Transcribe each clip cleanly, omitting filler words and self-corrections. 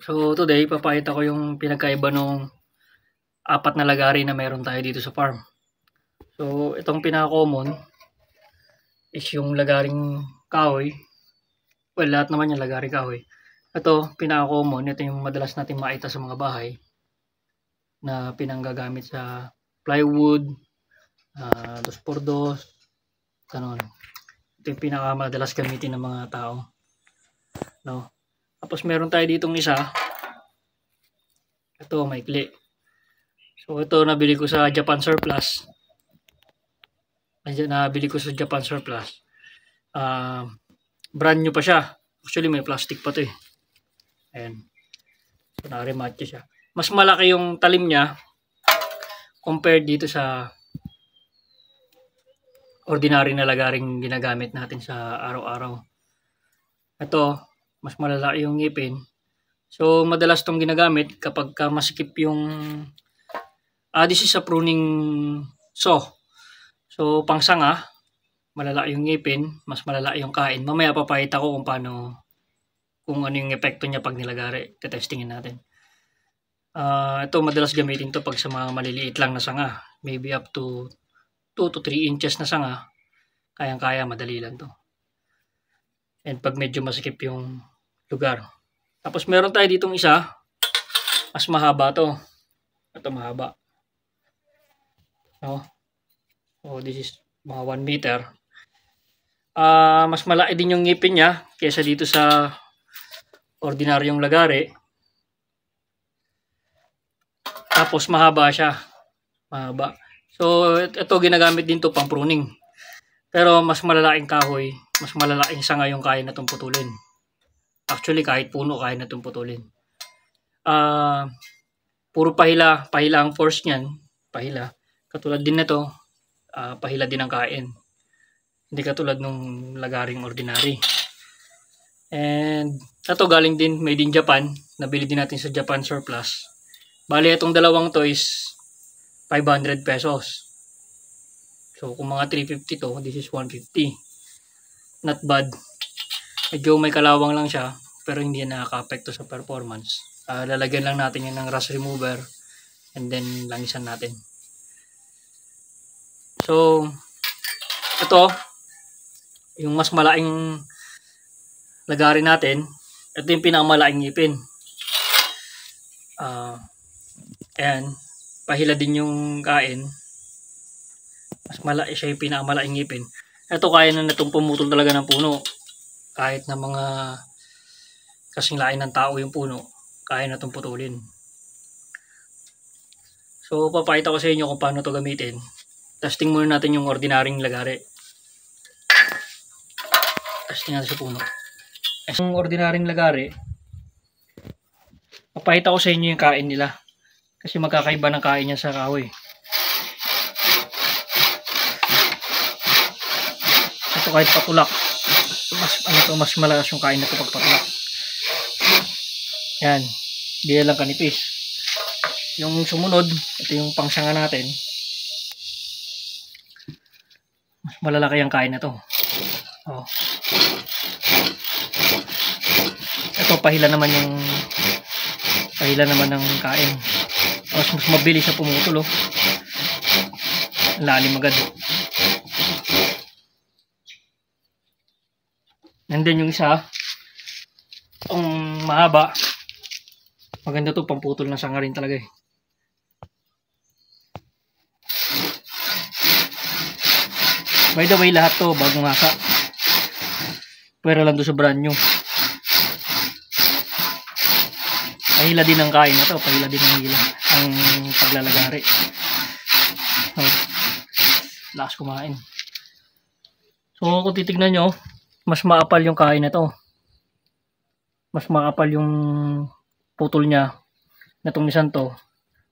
So today, papakita ko yung pinagkaiba nung apat na lagari na meron tayo dito sa farm. So itong pinaka-common is yung lagaring kahoy. Well, lahat naman yung lagaring kahoy. Ito, pinaka-common. Ito yung madalas natin makita sa mga bahay na pinanggagamit sa plywood, 2x2, ganun. Ito yung pinaka-madalas gamitin ng mga tao. No? Tapos meron tayo ditong isa. Ito, maikli. So ito nabili ko sa Japan Surplus. Nabili ko sa Japan Surplus. Brand new pa siya. Actually may plastic pa to eh. Ayan. So na-rematch siya. Mas malaki yung talim niya compared dito sa ordinary na lagaring ginagamit natin sa araw-araw. Ito, mas malalaki yung ngipin. So madalas tong ginagamit kapag masikip yung this is a pruning saw. So pang sanga, malala yung ngipin, mas malala yung kain. Mamaya papakita ko kung ano yung epekto niya pag nilagari. Tetestingin natin. Ito madalas gamitin to pag sa mga maliliit lang na sanga. Maybe up to 2 to 3 inches na sanga. Kayang-kaya, madali lang to. And pag medyo masikip yung lugar. Tapos meron tayo ditong isa, mas mahaba to. Ito mahaba. No? So this is mga 1 meter. Mas malaki din yung ngipin niya kaysa dito sa ordinaryong lagari. Tapos mahaba siya. Mahaba. So ito ginagamit din to pang pruning. Pero mas malalaking kahoy, mas malalaking sanga yung kaya na itong putulin. Actually kahit puno kaya na itong putulin. Puro pahila ang force niyan. Pahila. Katulad din na to, pahila din ang kain. Hindi katulad nung lagaring ordinary. And ito galing din, made in Japan. Nabili din natin sa Japan Surplus. Bali itong dalawang to is 500 pesos. So kung mga 350 to, this is 150. Not bad. Medyo may kalawang lang siya, pero hindi nakaka-apekto sa performance. Lalagyan lang natin yan ng rust remover and then langisan natin. So ito yung mas malaking lagari natin. Ito yung pinakamalaking ngipin. Ayan, pahila din yung kain. Mas malaki siya yung pinakamalaking ngipin. Ito kaya na itong pumutol talaga ng puno. Kahit na mga kasing laki ng tao yung puno, kaya na itong putulin. So papakita ko sa inyo kung paano ito gamitin. Testing muna natin yung ordinaryong lagari. Testing natin sa puno. Yung ordinaryong lagari, papakita ko sa inyo yung kain nila. Kasi magkakaiba ng kain niya sa kahoy. Ito kahit patulak, mas malakas yung kain na ito pag patulak. Yan, di lang kanipis. Yung sumunod, ito yung pangsanga natin. Mas malalaki ang kain na to. Oh. Ito pahila naman ng kain. Mas mabilis siya pumutol. Oh. Lalim agad. And then yung isa, ang mahaba. Maganda to, pamputol ng sanga rin talaga eh. By the way, lahat to bagong hasa. Pero lang doon sa brand new. Pahila din ang kain na to. Pahila din ang paglalagari. So, lakas kumain. So kung titignan nyo, mas maapal yung kain na to. Mas maapal yung putol niya. Natong isang to,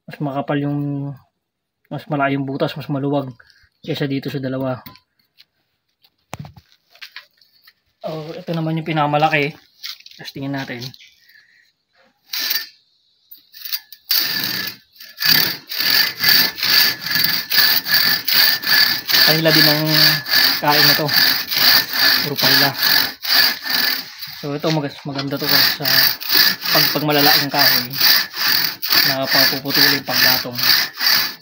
mas makapal yung, mas malaki yung butas, mas maluwag kaysa dito sa dalawa. Ito naman yung pinakamalaki. Testingin natin. Pahila din ang kain na to. Puro pahila. So ito maganda to sa pag malala yung kahoy na papuputulin pang gatong,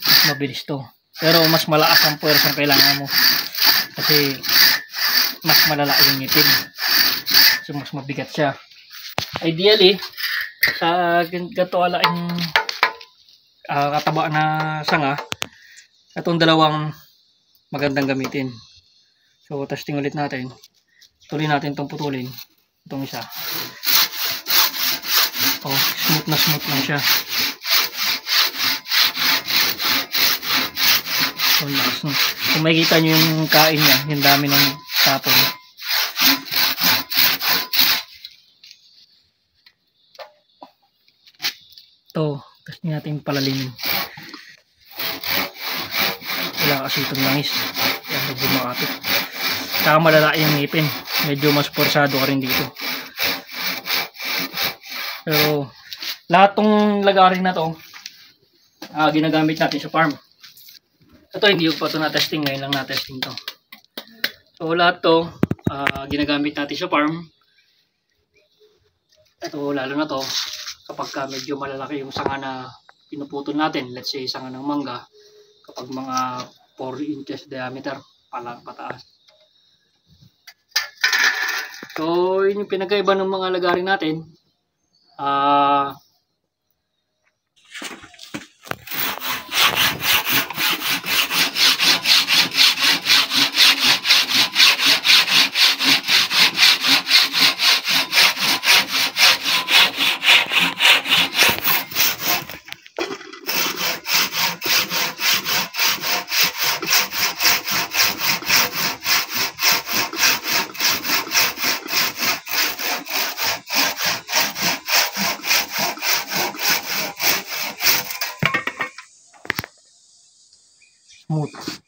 mas mabilis to. Pero mas malakas ang puwersa ang kailangan mo kasi mas malala yung ngipin, so mas mabigat siya. Ideally sa ganito alaing kataba na sanga, itong dalawang magandang gamitin. So testing ulit natin, tuloy natin itong putulin, itong isa. Smooth lang siya. Kung makikita nyo yung kain niya, yung dami ng tapon. Ito, testing natin palalimin. Wala kasi itong langis. Yan, medyo makapit. Saka malala yung ngipin. Medyo mas porsado ka rin dito. Pero lahat tong lagarin na to ginagamit natin sa farm. Ito hindi pa ito na-testing, ngayon lang na-testing to. So lahat to ginagamit natin sa farm. Ito lalo na to kapag medyo malalaki yung sanga na pinuputol natin. Let's say sanga ng mangga, kapag mga 4 inches diameter pataas. So yun yung pinagkaiba ng mga lagarin natin. Smooth.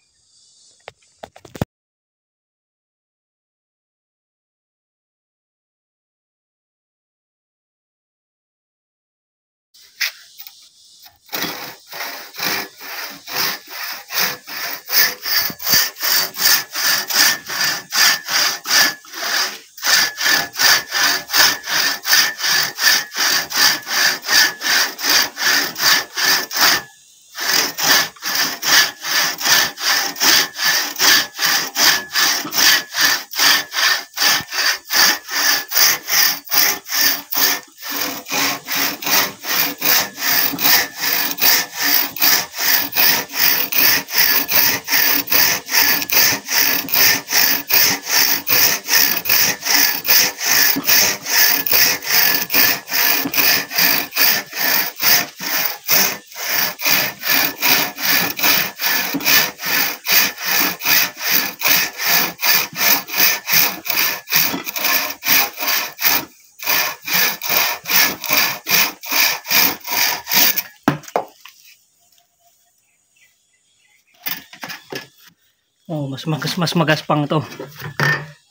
Mas magaspang to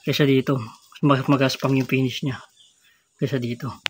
kaysa dito. Mas magaspang yung finish niya kaysa dito.